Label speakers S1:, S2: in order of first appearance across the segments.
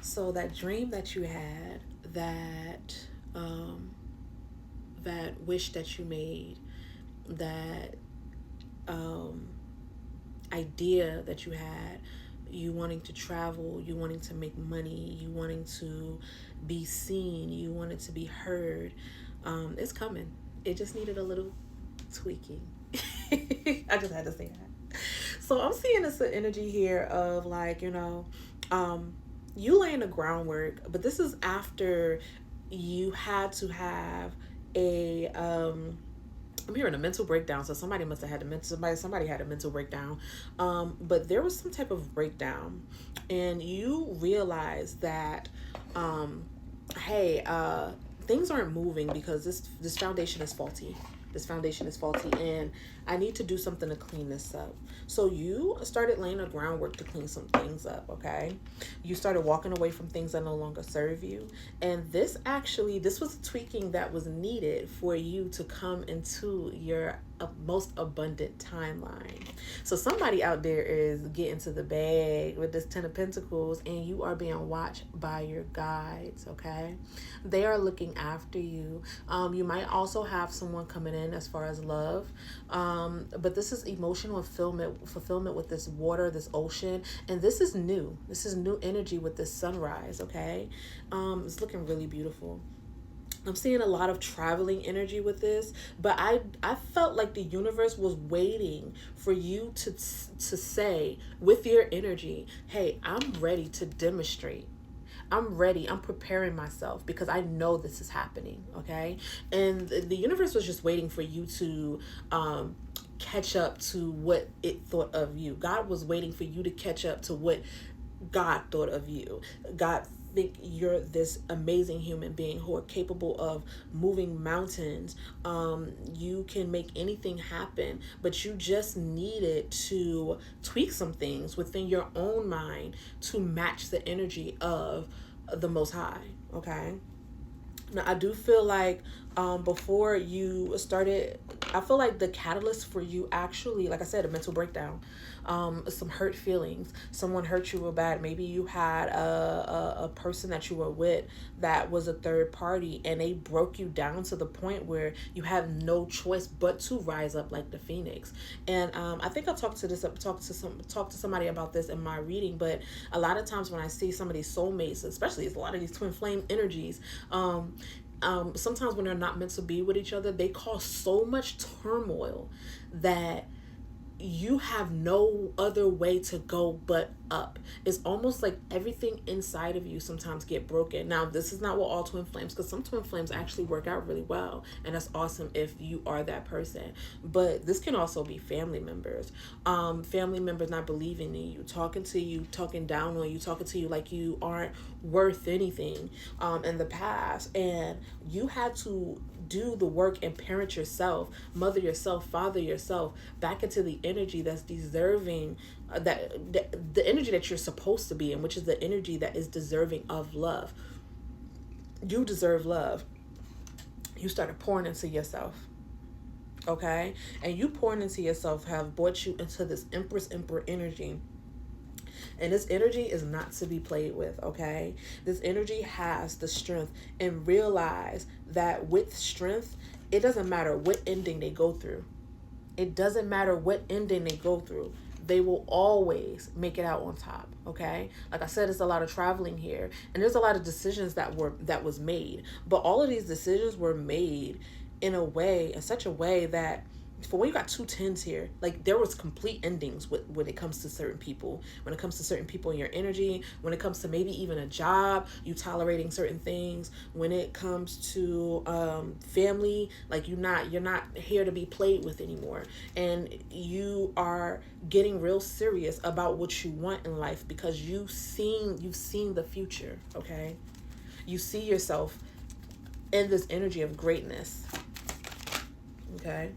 S1: So that dream that you had, that that wish that you made, that um, idea that you had, you wanting to travel, you wanting to make money, you wanting to be seen, you wanted to be heard, it's coming. It just needed a little tweaking. I just had to say that. So I'm seeing this energy here of like, um, you laying the groundwork, but this is after you had to have a I'm hearing a mental breakdown. So somebody must have had a mental somebody had a mental breakdown. But there was some type of breakdown, and you realize that, um, hey, things aren't moving because this foundation is faulty. This foundation is faulty, and I need to do something to clean this up. So you started laying the groundwork to clean some things up. Okay, you started walking away from things that no longer serve you, and this was a tweaking that was needed for you to come into your most abundant timeline. So somebody out there is getting to the bag with this 10 of Pentacles, and you are being watched by your guides. Okay, they are looking after you. You might also have someone coming in as far as love, but this is emotional fulfillment with this water, this ocean, and this is new. This is new energy with this sunrise. Okay, it's looking really beautiful. I'm seeing a lot of traveling energy with this, but I felt like the universe was waiting for you to say with your energy, "Hey, I'm ready to demonstrate. I'm ready. I'm preparing myself because I know this is happening." Okay, and the universe was just waiting for you to catch up to what it thought of you. God was waiting for you to catch up to what God thought of you. God think you're this amazing human being who are capable of moving mountains. You can make anything happen, but you just needed to tweak some things within your own mind to match the energy of the Most High. Okay. Now, I do feel like before you started, I feel like the catalyst for you actually, like I said, a mental breakdown, some hurt feelings. Someone hurt you real bad. Maybe you had a person that you were with that was a third party, and they broke you down to the point where you have no choice but to rise up like the phoenix. And I think I talked to somebody about this in my reading, but a lot of times when I see some of these soulmates, especially a lot of these twin flame energies, sometimes when they're not meant to be with each other, they cause so much turmoil that you have no other way to go but up. It's almost like everything inside of you sometimes get broken. Now, this is not with all twin flames, because some twin flames actually work out really well, and that's awesome if you are that person. But this can also be family members not believing in you, talking to you, talking down on you, talking to you like you aren't worth anything in the past, and you had to do the work and parent yourself, mother yourself, father yourself back into the energy that's deserving, the energy that you're supposed to be in, which is the energy that is deserving of love. You deserve love. You started pouring into yourself. Okay, and you pouring into yourself have brought you into this empress emperor energy, and this energy is not to be played with. Okay, this energy has the strength, and realize that with strength, it doesn't matter what ending they go through. It doesn't matter what ending they go through, they will always make it out on top. Okay, like I said, it's a lot of traveling here, and there's a lot of decisions that was made, but all of these decisions were made in such a way that, for when you got two tens here, like there was complete endings when it comes to certain people, when it comes to certain people in your energy, when it comes to maybe even a job, you tolerating certain things, when it comes to family, like you're not here to be played with anymore, and you are getting real serious about what you want in life because you've seen the future. Okay, you see yourself in this energy of greatness. Okay,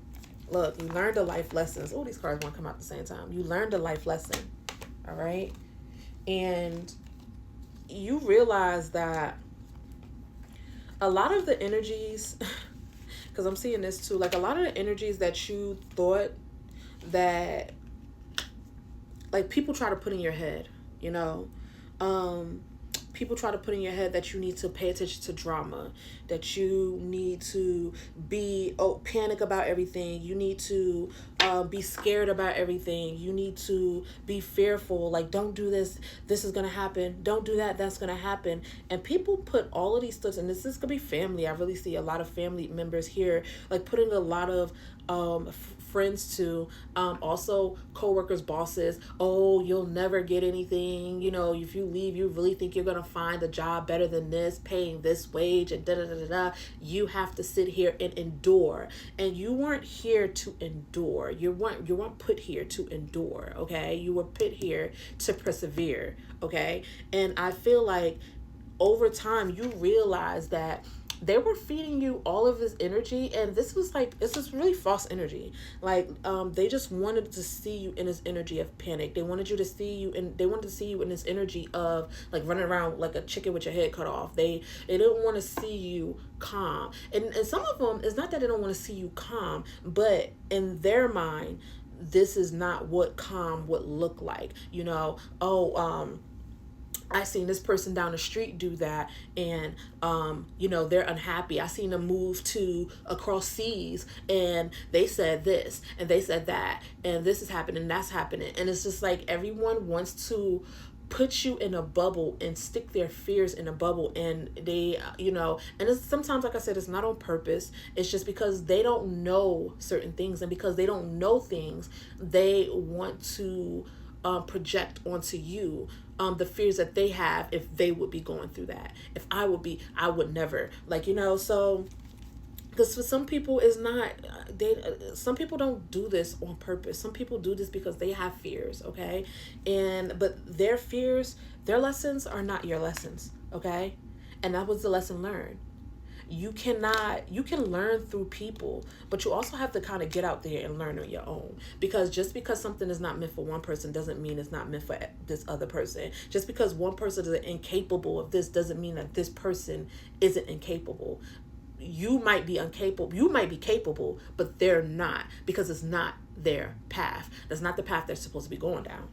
S1: look, you learned the life lessons. Oh, these cards want to come out at the same time. You learned a life lesson. All right, and you realize that a lot of the energies, because I'm seeing this too, like a lot of the energies that you thought that, like, people try to put in your head, you know, people try to put in your head that you need to pay attention to drama, that you need to be panic about everything, you need to be scared about everything, you need to be fearful, like don't do this, this is gonna happen, don't do that, that's gonna happen. And people put all of these stuff, and this is gonna be family. I really see a lot of family members here like putting a lot of friends to also co-workers, bosses. Oh, you'll never get anything, you know, if you leave, you really think you're gonna find a job better than this, paying this wage, and da da da da da. You have to sit here and endure. And you weren't here to endure. You weren't put here to endure. Okay, you were put here to persevere. Okay. And I feel like over time you realize that they were feeding you all of this energy, and this was really false energy. Like they just wanted to see you in this energy of panic. They wanted you to see you, and they wanted to see you in this energy of like running around like a chicken with your head cut off. They didn't want to see you calm. And some of them, it's not that they don't want to see you calm, but in their mind this is not what calm would look like. You know, I seen this person down the street do that, and you know, they're unhappy. I seen them move to across seas, and they said this and they said that, and this is happening, that's happening. And it's just like everyone wants to put you in a bubble and stick their fears in a bubble, and they, you know, and it's sometimes, like I said, it's not on purpose. It's just because they don't know certain things, and because they don't know things, they want to project onto you the fears that they have if they would be going through that. If I would never, like, you know. So because for some people it's not, some people don't do this on purpose. Some people do this because they have fears. Okay. But their fears, their lessons are not your lessons. Okay. And that was the lesson learned. You can learn through people, but you also have to kind of get out there and learn on your own. Because just because something is not meant for one person doesn't mean it's not meant for this other person. Just because one person is incapable of this doesn't mean that this person isn't incapable. You might be capable, but they're not, because it's not their path. That's not the path they're supposed to be going down.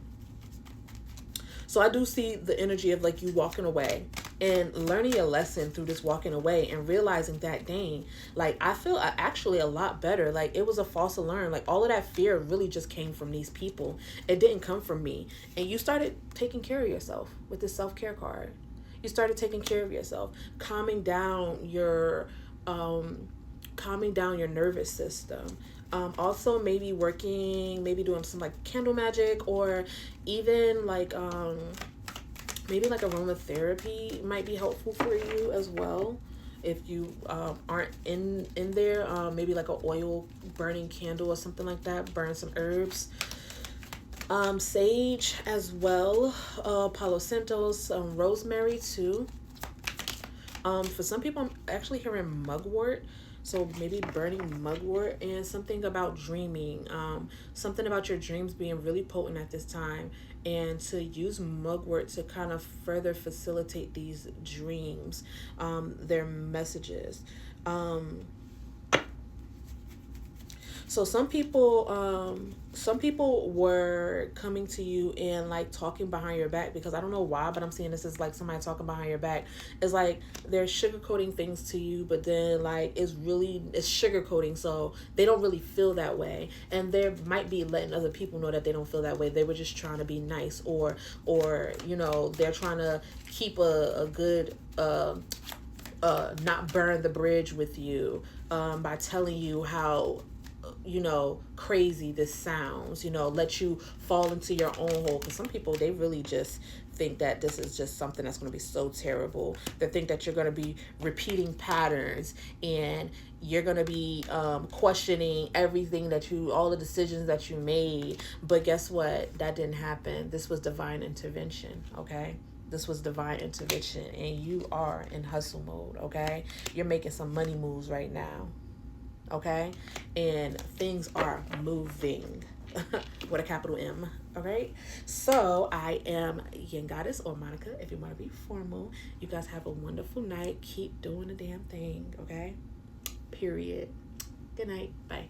S1: So I do see the energy of like you walking away and learning a lesson through this walking away, and realizing that, dang, like I feel actually a lot better. Like it was a false alarm. Like all of that fear really just came from these people. It didn't come from me. And you started taking care of yourself with this self-care card. You started taking care of yourself, calming down your nervous system. Also maybe doing some like candle magic, or even like maybe like aromatherapy might be helpful for you as well. If you aren't in there, maybe like an oil burning candle or something like that. Burn some herbs. Sage as well, Palo Santos, rosemary too. For some people, I'm actually hearing mugwort. So maybe burning mugwort, and something about dreaming. Something about your dreams being really potent at this time. And to use mugwort to kind of further facilitate these dreams, their messages. So some people were coming to you and like talking behind your back, because I don't know why, but I'm seeing this as like somebody talking behind your back. It's like they're sugarcoating things to you, but then like it's sugarcoating, so they don't really feel that way. And they might be letting other people know that they don't feel that way. They were just trying to be nice, or you know, they're trying to keep a good not burn the bridge with you by telling you how, you know, crazy this sounds, you know, let you fall into your own hole. Because some people, they really just think that this is just something that's going to be so terrible. They think that you're going to be repeating patterns, and you're going to be questioning everything all the decisions that you made. But guess what? That didn't happen. This was divine intervention, okay? This was divine intervention, and you are in hustle mode, okay? You're making some money moves right now. Okay, and things are moving with a capital M. All right, so I am Yin Goddess, or Monica if you want to be formal. You guys have a wonderful night. Keep doing the damn thing. Okay, period. Good night. Bye.